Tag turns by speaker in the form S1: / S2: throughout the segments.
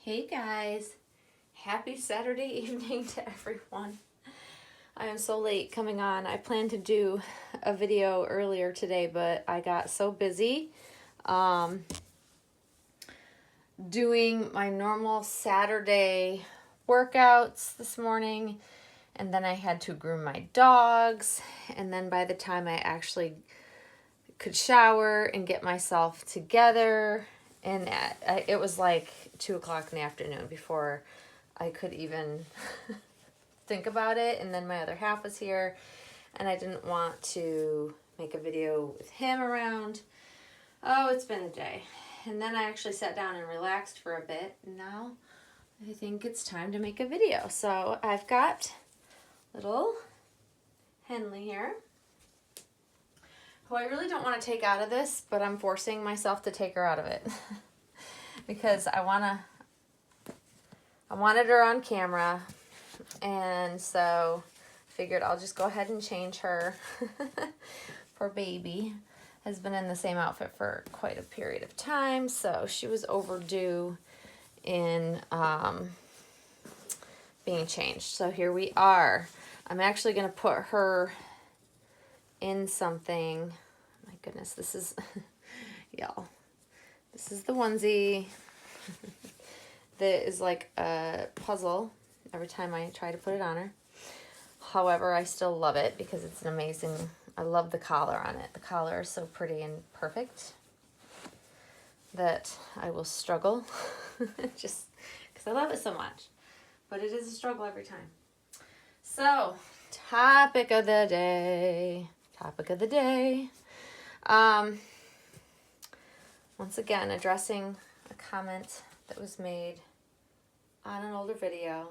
S1: Hey guys, happy Saturday evening to everyone. I am so late coming on. I planned to do a video earlier today, but I got so busy doing my normal Saturday workouts this morning, and then I had to groom my dogs, and then by the time I actually could shower and get myself together, and it was like 2 o'clock in the afternoon before I could even think about it. And then my other half was here, and I didn't want to make a video with him around. Oh, it's been a day. And then I actually sat down and relaxed for a bit. And now I think it's time to make a video. So I've got little Henley here, who I really don't want to take out of this, but I'm forcing myself to take her out of it because I wanted her on camera, and so I figured I'll just go ahead and change her. Poor baby has been in the same outfit for quite a period of time, so she was overdue in being changed. So here we are. I'm actually going to put her in something. My goodness, this is y'all, this is the onesie that is like a puzzle every time I try to put it on her. However, I still love it because it's an amazing, I love the collar on it. The collar is so pretty and perfect that I will struggle just because I love it so much, but it is a struggle every time. So, topic of the day. Once again, addressing a comment that was made on an older video.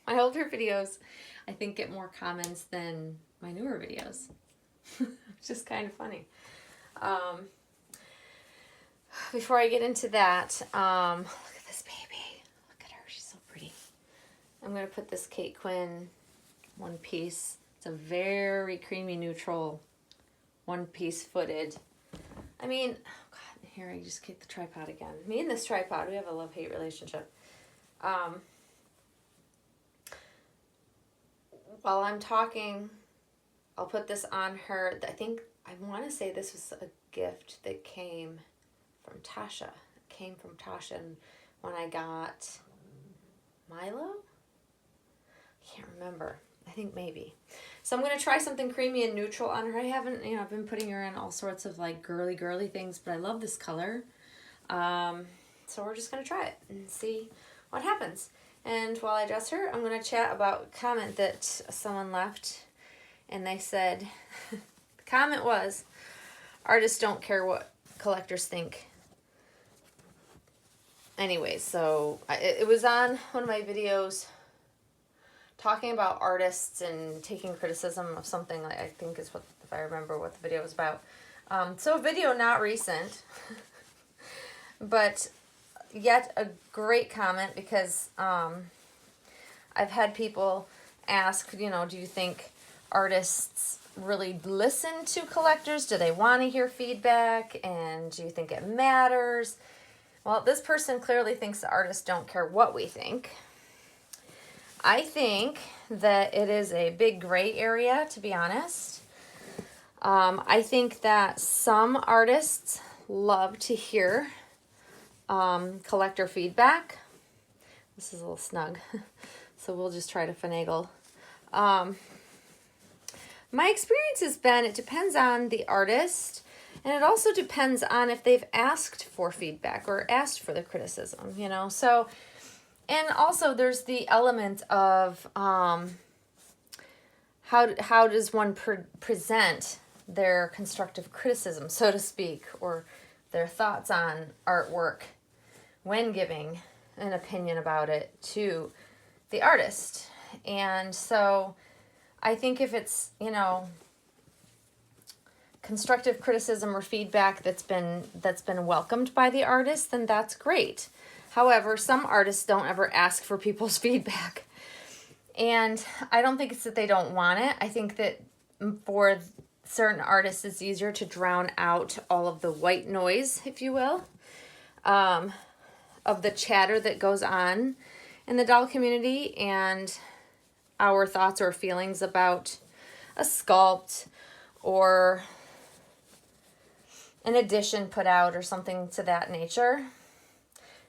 S1: My older videos, I think, get more comments than my newer videos. It's just kind of funny. Before I get into that, look at this baby. Look at her. She's so pretty. I'm going to put this Quinn one piece. It's a very creamy neutral one piece footed. I mean, oh God, here I just kicked the tripod again. Me and this tripod, we have a love-hate relationship. While I'm talking, I'll put this on her. I want to say this was a gift that came from Tasha. It came from Tasha when I got Milo? I can't remember. I think maybe. So I'm going to try something creamy and neutral on her. I haven't, I've been putting her in all sorts of like girly things, but I love this color. So we're just going to try it and see what happens. And while I dress her, I'm going to chat about a comment that someone left. And they said, the comment was, artists don't care what collectors think. Anyways, so it was on one of my videos talking about artists and taking criticism of something, like I think is what, if I remember what the video was about. So a video not recent, but yet a great comment because I've had people ask, do you think artists really listen to collectors? Do they want to hear feedback? And do you think it matters? Well, this person clearly thinks the artists don't care what we think. I think that it is a big gray area, to be honest. I think that some artists love to hear collector feedback. This is a little snug, so we'll just try to finagle. My experience has been, it depends on the artist, and it also depends on if they've asked for feedback or asked for the criticism, So, and also there's the element of how does one present their constructive criticism, so to speak, or their thoughts on artwork when giving an opinion about it to the artist. And so I think if it's, constructive criticism or feedback that's been welcomed by the artist, then that's great. However, some artists don't ever ask for people's feedback. And I don't think it's that they don't want it. I think that for certain artists, it's easier to drown out all of the white noise, if you will, of the chatter that goes on in the doll community and our thoughts or feelings about a sculpt or an addition put out or something to that nature.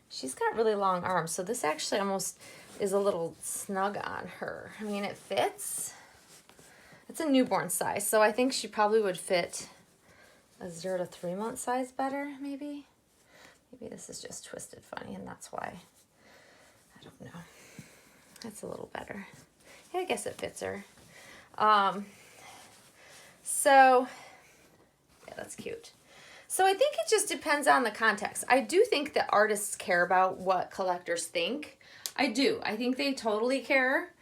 S1: She's got really long arms, so this actually almost is a little snug on her. I mean, it fits. It's a newborn size, so I think she probably would fit a 0 to 3 month size better, maybe. Maybe this is just twisted funny, and that's why. I don't know. That's a little better. Yeah, I guess it fits her. So, yeah, that's cute. So I think it just depends on the context. I do think that artists care about what collectors think. I do. I think they totally care.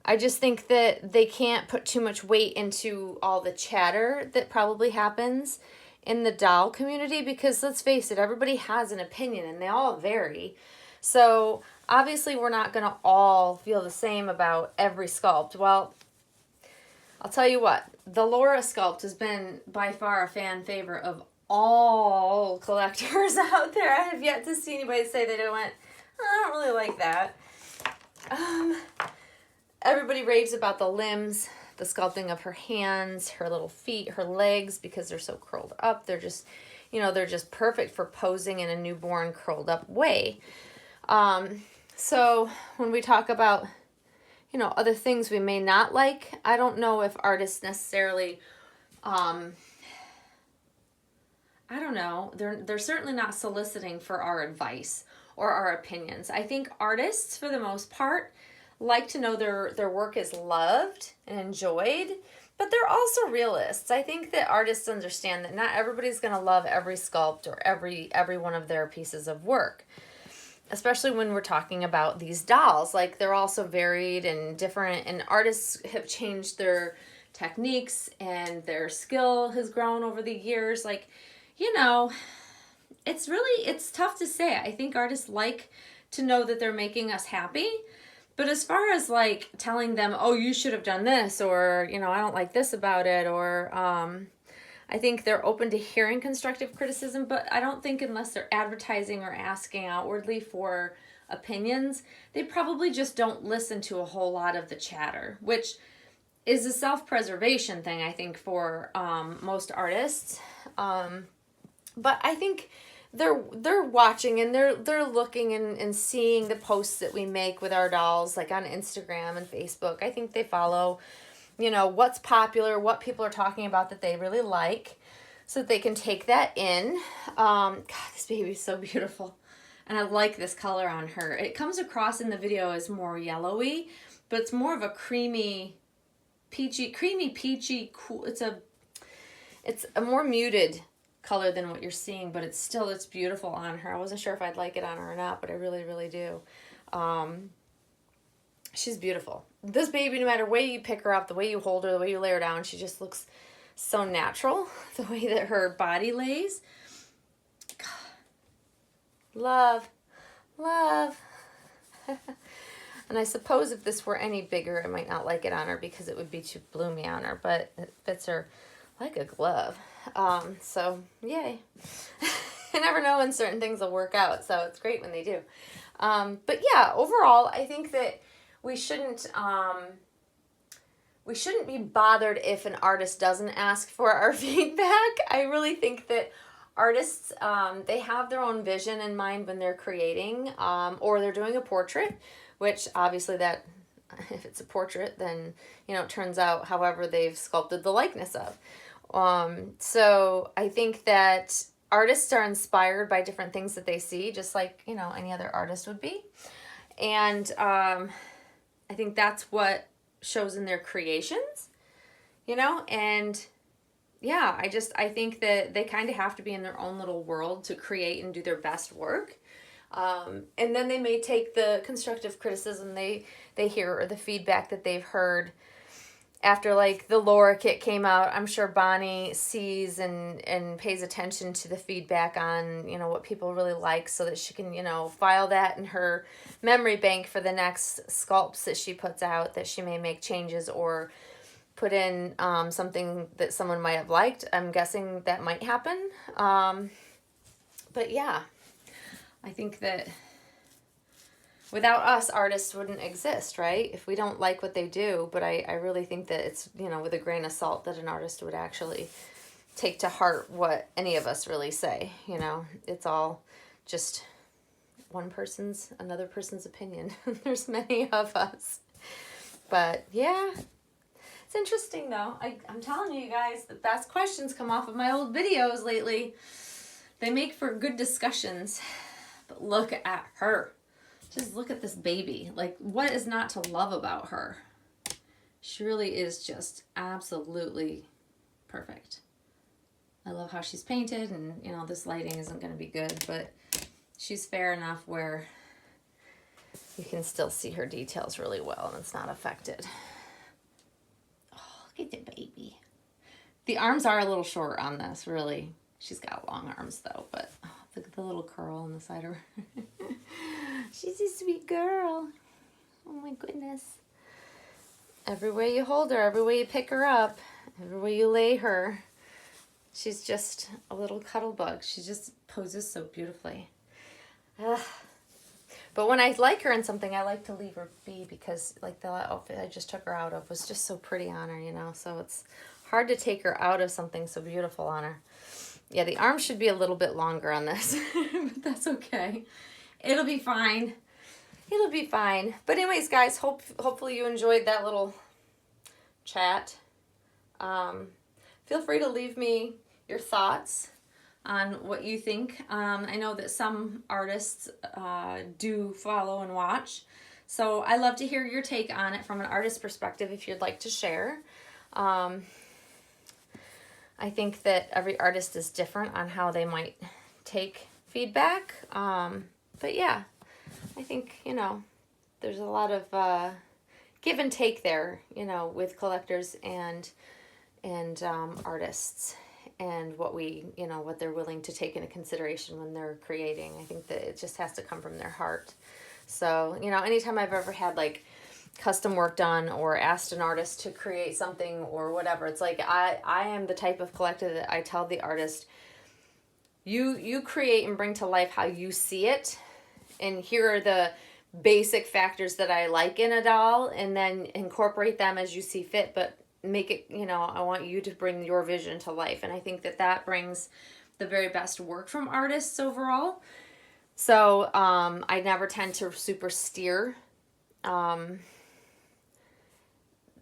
S1: I just think that they can't put too much weight into all the chatter that probably happens in the doll community because, let's face it, everybody has an opinion and they all vary. So obviously we're not going to all feel the same about every sculpt. Well, I'll tell you what, the Laura sculpt has been by far a fan favorite of all collectors out there. I have yet to see anybody say they went, I don't really like that. Everybody raves about the limbs, the sculpting of her hands, her little feet, her legs, because they're so curled up. They're just, they're just perfect for posing in a newborn curled up way. So when we talk about, other things we may not like, I don't know if artists necessarily, I don't know, they're certainly not soliciting for our advice or our opinions. I think artists, for the most part, like to know their work is loved and enjoyed, but they're also realists. I think that artists understand that not everybody's going to love every sculpt or every one of their pieces of work, especially when we're talking about these dolls. Like, they're also varied and different, and artists have changed their techniques and their skill has grown over the years. Like, it's tough to say. I think artists like to know that they're making us happy. But as far as like telling them, oh, you should have done this, or, I don't like this about it, or I think they're open to hearing constructive criticism, but I don't think unless they're advertising or asking outwardly for opinions, they probably just don't listen to a whole lot of the chatter, which is a self-preservation thing, I think, for most artists. But I think they're watching and they're looking and seeing the posts that we make with our dolls, like on Instagram and Facebook. I think they follow, what's popular, what people are talking about that they really like, so that they can take that in. God, this baby is so beautiful. And I like this color on her. It comes across in the video as more yellowy, but it's more of a creamy peachy, cool. It's a more muted color than what you're seeing, but it's beautiful on her. I wasn't sure if I'd like it on her or not, but I really, really do. She's beautiful. This baby, no matter way you pick her up, the way you hold her, the way you lay her down, she just looks so natural. The way that her body lays. God. Love. And I suppose if this were any bigger, I might not like it on her because it would be too bloomy on her, but it fits her like a glove. So yay. You never know when certain things will work out, so it's great when they do. But yeah, overall, I think that we shouldn't be bothered if an artist doesn't ask for our feedback. I really think that artists, they have their own vision in mind when they're creating, or they're doing a portrait, which obviously that, if it's a portrait, then, it turns out however they've sculpted the likeness of. So I think that artists are inspired by different things that they see, just like, any other artist would be. And I think that's what shows in their creations, and yeah, I think that they kind of have to be in their own little world to create and do their best work. And then they may take the constructive criticism they hear or the feedback that they've heard after, like, the Laura kit came out. I'm sure Bonnie sees and pays attention to the feedback on, what people really like, so that she can, file that in her memory bank for the next sculpts that she puts out, that she may make changes or put in something that someone might have liked. I'm guessing that might happen. But yeah. I think that without us, artists wouldn't exist, right? If we don't like what they do, but I really think that it's, you know, with a grain of salt that an artist would actually take to heart what any of us really say, you know. It's all just another person's opinion. There's many of us. But yeah, it's interesting though. I'm telling you guys, the best questions come off of my old videos lately. They make for good discussions. But look at her. Just look at this baby. Like, what is not to love about her? She really is just absolutely perfect. I love how she's painted, and, you know, this lighting isn't going to be good, but she's fair enough where you can still see her details really well and it's not affected. Oh, look at the baby. The arms are a little short on this, really. She's got long arms, though, but oh, look at the little curl on the side of her. She's a sweet girl. Oh, my goodness. Every way you hold her, every way you pick her up, every way you lay her, she's just a little cuddle bug. She just poses so beautifully. But when I like her in something, I like to leave her be, because like the outfit I just took her out of was just so pretty on her, you know. So it's hard to take her out of something so beautiful on her. Yeah, the arms should be a little bit longer on this, but that's okay. It'll be fine. It'll be fine. But anyways, guys, hopefully you enjoyed that little chat. Feel free to leave me your thoughts on what you think. I know that some artists do follow and watch, so I love to hear your take on it from an artist perspective if you'd like to share. I think that every artist is different on how they might take feedback. But yeah, I think, you know, there's a lot of give and take there, you know, with collectors and artists, and what what they're willing to take into consideration when they're creating. I think that it just has to come from their heart. So, you know, anytime I've ever had like custom work done or asked an artist to create something or whatever, it's like I am the type of collector that I tell the artist, you create and bring to life how you see it, and here are the basic factors that I like in a doll, and then incorporate them as you see fit, but make it, you know, I want you to bring your vision to life. And I think that that brings the very best work from artists overall. So I never tend to super steer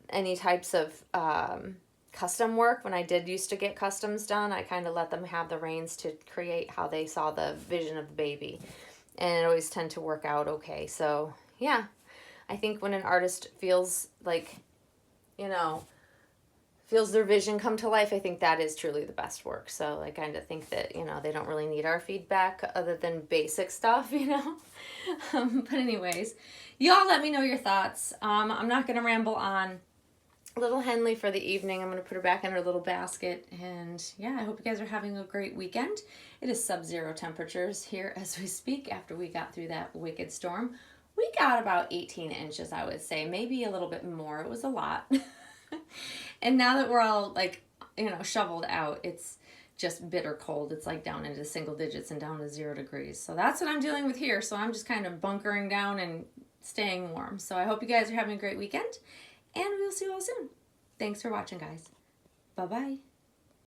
S1: any types of custom work. When I did used to get customs done, I kind of let them have the reins to create how they saw the vision of the baby, and it always tend to work out okay. So yeah, I think when an artist feels like, you know, feels their vision come to life, I think that is truly the best work. So I kind of think that, you know, they don't really need our feedback other than basic stuff, you know. But anyways, y'all let me know your thoughts. I'm not going to ramble on. Little Henley for the evening. I'm going to put her back in her little basket. And yeah, I hope you guys are having a great weekend. It is sub-zero temperatures here as we speak after we got through that wicked storm. We got about 18 inches, I would say, maybe a little bit more. It was a lot. And now that we're all like, you know, shoveled out, it's just bitter cold. It's like down into single digits and down to 0 degrees. So that's what I'm dealing with here. So I'm just kind of bunkering down and staying warm. So I hope you guys are having a great weekend, and we'll see you all soon. Thanks for watching, guys. Bye-bye.